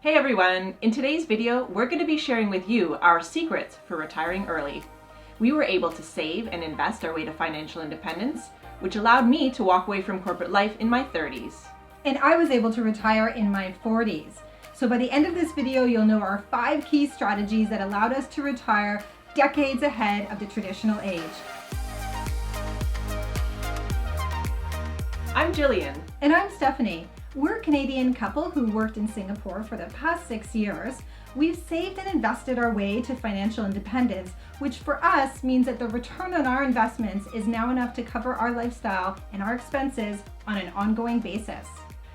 Hey everyone! In today's video, we're going to be sharing with you our secrets for retiring early. We were able to save and invest our way to financial independence, which allowed me to walk away from corporate life in my 30s. And I was able to retire in my 40s. So by the end of this video, you'll know our 5 key strategies that allowed us to retire decades ahead of the traditional age. I'm Gillian. And I'm Stephanie. We're a Canadian couple who worked in Singapore for the past 6 years. We've saved and invested our way to financial independence, which for us means that the return on our investments is now enough to cover our lifestyle and our expenses on an ongoing basis.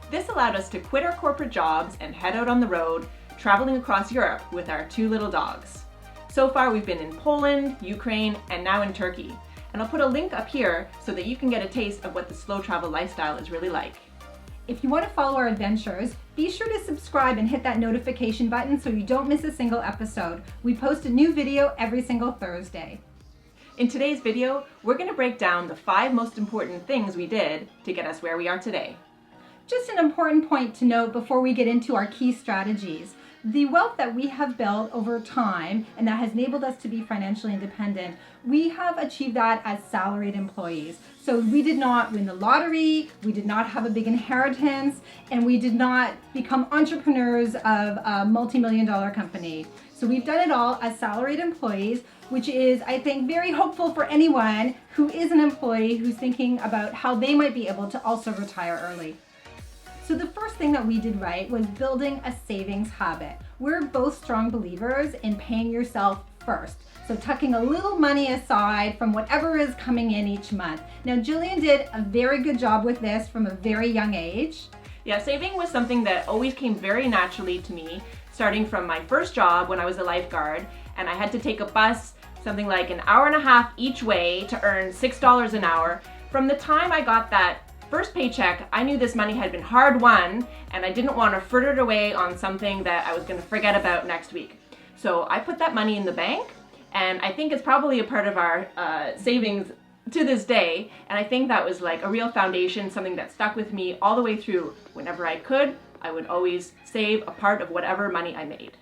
This allowed us to quit our corporate jobs and head out on the road, traveling across Europe with our 2 little dogs. So far we've been in Poland, Ukraine, and now in Turkey. And I'll put a link up here so that you can get a taste of what the slow travel lifestyle is really like. If you want to follow our adventures, be sure to subscribe and hit that notification button so you don't miss a single episode. We post a new video every single Thursday. In today's video, we're going to break down the 5 most important things we did to get us where we are today. Just an important point to note before we get into our key strategies. The wealth that we have built over time and that has enabled us to be financially independent, we have achieved that as salaried employees. So we did not win the lottery, we did not have a big inheritance, and we did not become entrepreneurs of a multi-million-dollar company. So we've done it all as salaried employees, which is, I think, very hopeful for anyone who is an employee who's thinking about how they might be able to also retire early. So the first thing that we did right was building a savings habit. We're both strong believers in paying yourself first. So tucking a little money aside from whatever is coming in each month. Now, Gillian did a very good job with this from a very young age. Yeah, saving was something that always came very naturally to me, starting from my first job when I was a lifeguard, and I had to take a bus something like an hour and a half each way to earn $6 an hour. From the time I got that first paycheck, I knew this money had been hard won, and I didn't want to fritter it away on something that I was going to forget about next week. So I put that money in the bank, and I think it's probably a part of our savings to this day, and I think that was like a real foundation, something that stuck with me all the way through. Whenever I could, I would always save a part of whatever money I made.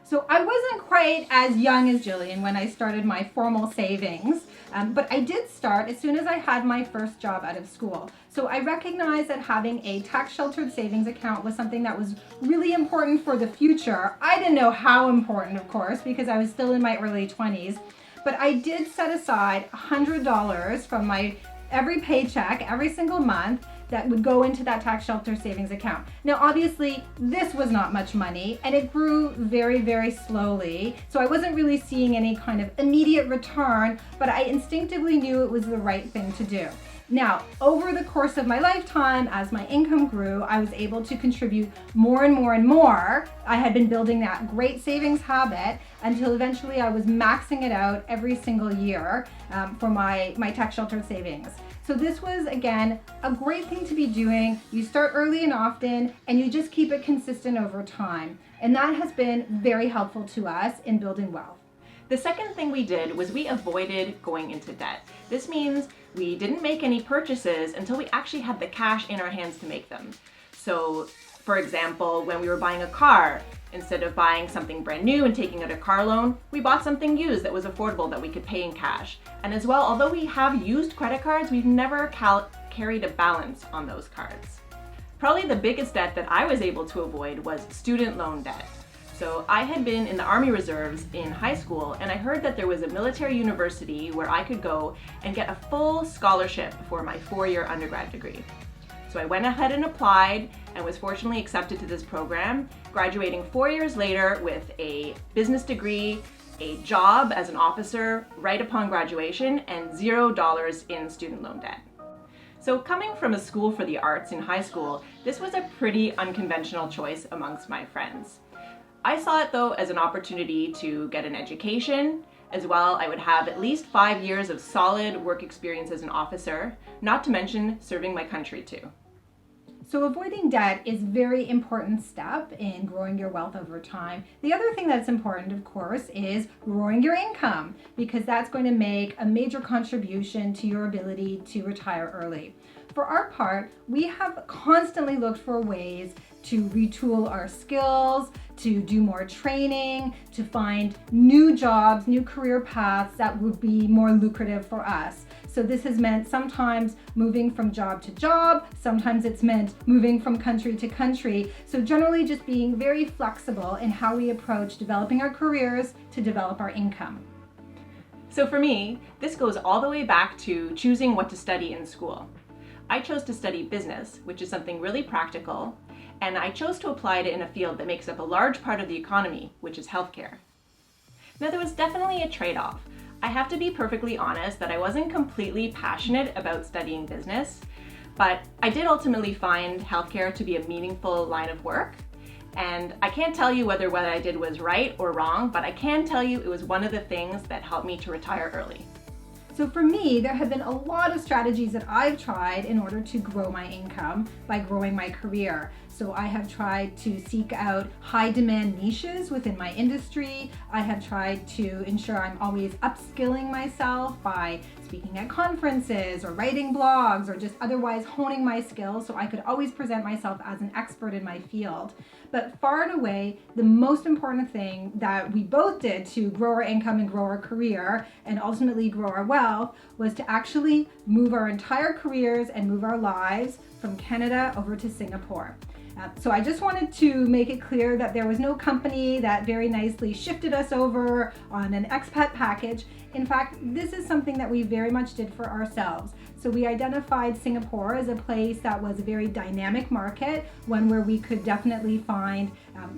So I wasn't quite as young as Gillian when I started my formal savings, but I did start as soon as I had my first job out of school. So I recognized that having a tax-sheltered savings account was something that was really important for the future. I didn't know how important, of course, because I was still in my early 20s, but I did set aside $100 from my every paycheck, every single month, that would go into that tax shelter savings account. Now, obviously, this was not much money, and it grew very, very slowly. So I wasn't really seeing any kind of immediate return, but I instinctively knew it was the right thing to do. Now, over the course of my lifetime, as my income grew, I was able to contribute more and more and more. I had been building that great savings habit until eventually I was maxing it out every single year for my tax sheltered savings. So this was, again, a great thing to be doing. You start early and often, and you just keep it consistent over time. And that has been very helpful to us in building wealth. The second thing we did was we avoided going into debt. This means we didn't make any purchases until we actually had the cash in our hands to make them. So, for example, when we were buying a car, instead of buying something brand new and taking out a car loan, we bought something used that was affordable that we could pay in cash. And as well, although we have used credit cards, we've never carried a balance on those cards. Probably the biggest debt that I was able to avoid was student loan debt. So I had been in the Army Reserves in high school, and I heard that there was a military university where I could go and get a full scholarship for my 4-year undergrad degree. So I went ahead and applied and was fortunately accepted to this program, graduating 4 years later with a business degree, a job as an officer right upon graduation, and $0 in student loan debt. So coming from a school for the arts in high school, this was a pretty unconventional choice amongst my friends. I saw it though as an opportunity to get an education. As well, I would have at least 5 years of solid work experience as an officer, not to mention serving my country too. So avoiding debt is a very important step in growing your wealth over time. The other thing that's important, of course, is growing your income, because that's going to make a major contribution to your ability to retire early. For our part, we have constantly looked for ways to retool our skills, to do more training, to find new jobs, new career paths that would be more lucrative for us. So this has meant sometimes moving from job to job, sometimes it's meant moving from country to country. So generally just being very flexible in how we approach developing our careers to develop our income. So for me, this goes all the way back to choosing what to study in school. I chose to study business, which is something really practical, and I chose to apply it in a field that makes up a large part of the economy, which is healthcare. Now there was definitely a trade-off. I have to be perfectly honest that I wasn't completely passionate about studying business, but I did ultimately find healthcare to be a meaningful line of work. And I can't tell you whether what I did was right or wrong, but I can tell you it was one of the things that helped me to retire early. So for me, there have been a lot of strategies that I've tried in order to grow my income by growing my career. So I have tried to seek out high demand niches within my industry. I have tried to ensure I'm always upskilling myself by speaking at conferences or writing blogs or just otherwise honing my skills so I could always present myself as an expert in my field. But far and away, the most important thing that we both did to grow our income and grow our career and ultimately grow our wealth was to actually move our entire careers and move our lives from Canada over to Singapore. So I just wanted to make it clear that there was no company that very nicely shifted us over on an expat package. In fact, this is something that we very much did for ourselves. So we identified Singapore as a place that was a very dynamic market, one where we could definitely find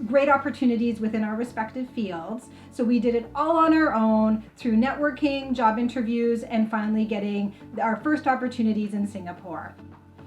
great opportunities within our respective fields. So we did it all on our own through networking, job interviews, and finally getting our first opportunities in Singapore.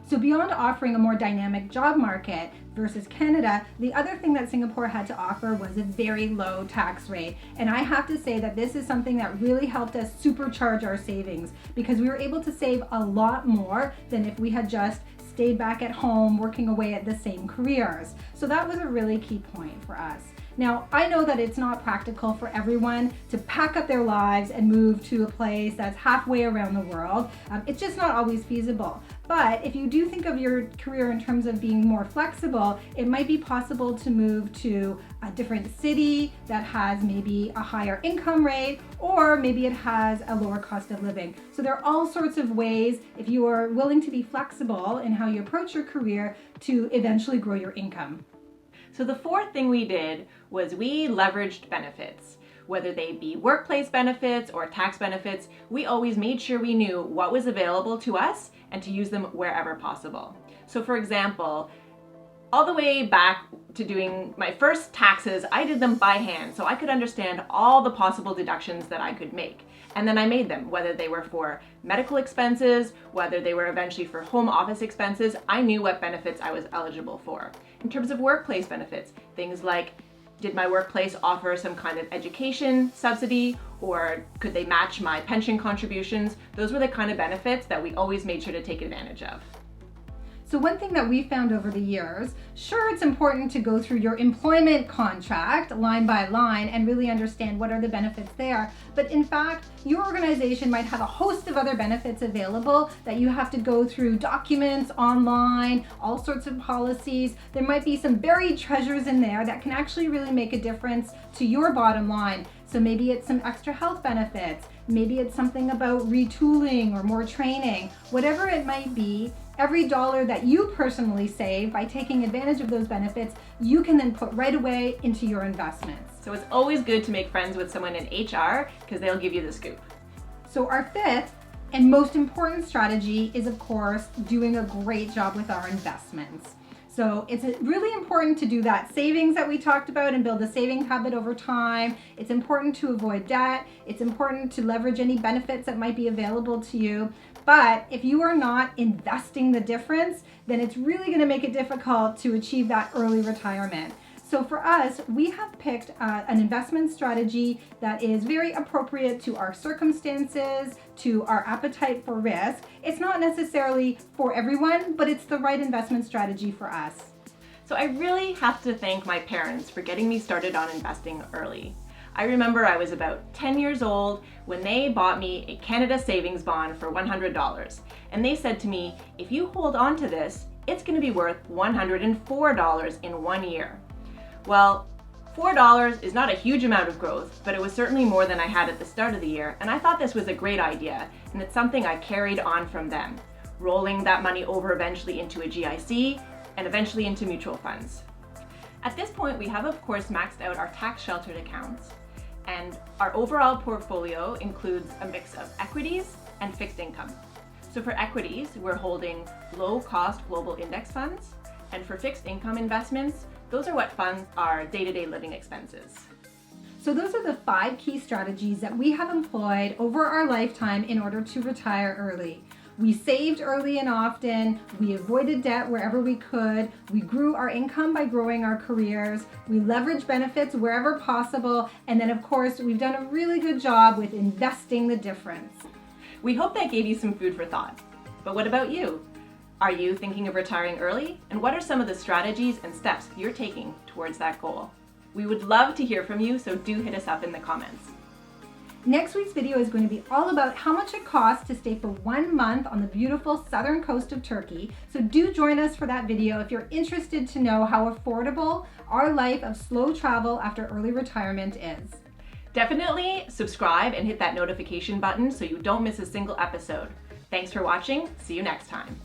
So beyond offering a more dynamic job market versus Canada, the other thing that Singapore had to offer was a very low tax rate. And I have to say that this is something that really helped us supercharge our savings because we were able to save a lot more than if we had just stayed back at home working away at the same careers. So that was a really key point for us. Now, I know that it's not practical for everyone to pack up their lives and move to a place that's halfway around the world. It's just not always feasible. But if you do think of your career in terms of being more flexible, it might be possible to move to a different city that has maybe a higher income rate, or maybe it has a lower cost of living. So there are all sorts of ways, if you are willing to be flexible in how you approach your career, to eventually grow your income. So the fourth thing we did was we leveraged benefits. Whether they be workplace benefits or tax benefits, we always made sure we knew what was available to us and to use them wherever possible. So for example, all the way back to doing my first taxes, I did them by hand so I could understand all the possible deductions that I could make. And then I made them, whether they were for medical expenses, whether they were eventually for home office expenses, I knew what benefits I was eligible for. In terms of workplace benefits, things like, did my workplace offer some kind of education subsidy, or could they match my pension contributions? Those were the kind of benefits that we always made sure to take advantage of. So one thing that we found over the years, sure, it's important to go through your employment contract line by line and really understand what are the benefits there. But in fact, your organization might have a host of other benefits available that you have to go through documents online, all sorts of policies. There might be some buried treasures in there that can actually really make a difference to your bottom line. So maybe it's some extra health benefits. Maybe it's something about retooling or more training. Whatever it might be, every dollar that you personally save by taking advantage of those benefits, you can then put right away into your investments. So it's always good to make friends with someone in HR because they'll give you the scoop. So our fifth and most important strategy is, of course, doing a great job with our investments. So it's really important to do that savings that we talked about and build a saving habit over time. It's important to avoid debt. It's important to leverage any benefits that might be available to you. But if you are not investing the difference, then it's really going to make it difficult to achieve that early retirement. So for us, we have picked an investment strategy that is very appropriate to our circumstances, to our appetite for risk. It's not necessarily for everyone, but it's the right investment strategy for us. So I really have to thank my parents for getting me started on investing early. I remember I was about 10 years old when they bought me a Canada savings bond for $100. And they said to me, if you hold on to this, it's going to be worth $104 in 1 year. Well, $4 is not a huge amount of growth, but it was certainly more than I had at the start of the year, and I thought this was a great idea, and it's something I carried on from them, rolling that money over eventually into a GIC and eventually into mutual funds. At this point, we have of course maxed out our tax sheltered accounts, and our overall portfolio includes a mix of equities and fixed income. So for equities, we're holding low-cost global index funds, and for fixed income investments, those are what funds our day-to-day living expenses. So those are the 5 key strategies that we have employed over our lifetime in order to retire early. We saved early and often, we avoided debt wherever we could, we grew our income by growing our careers, we leveraged benefits wherever possible, and then of course we've done a really good job with investing the difference. We hope that gave you some food for thought. But what about you? Are you thinking of retiring early? And what are some of the strategies and steps you're taking towards that goal? We would love to hear from you, so do hit us up in the comments. Next week's video is going to be all about how much it costs to stay for 1 month on the beautiful southern coast of Turkey. So do join us for that video if you're interested to know how affordable our life of slow travel after early retirement is. Definitely subscribe and hit that notification button so you don't miss a single episode. Thanks for watching. See you next time.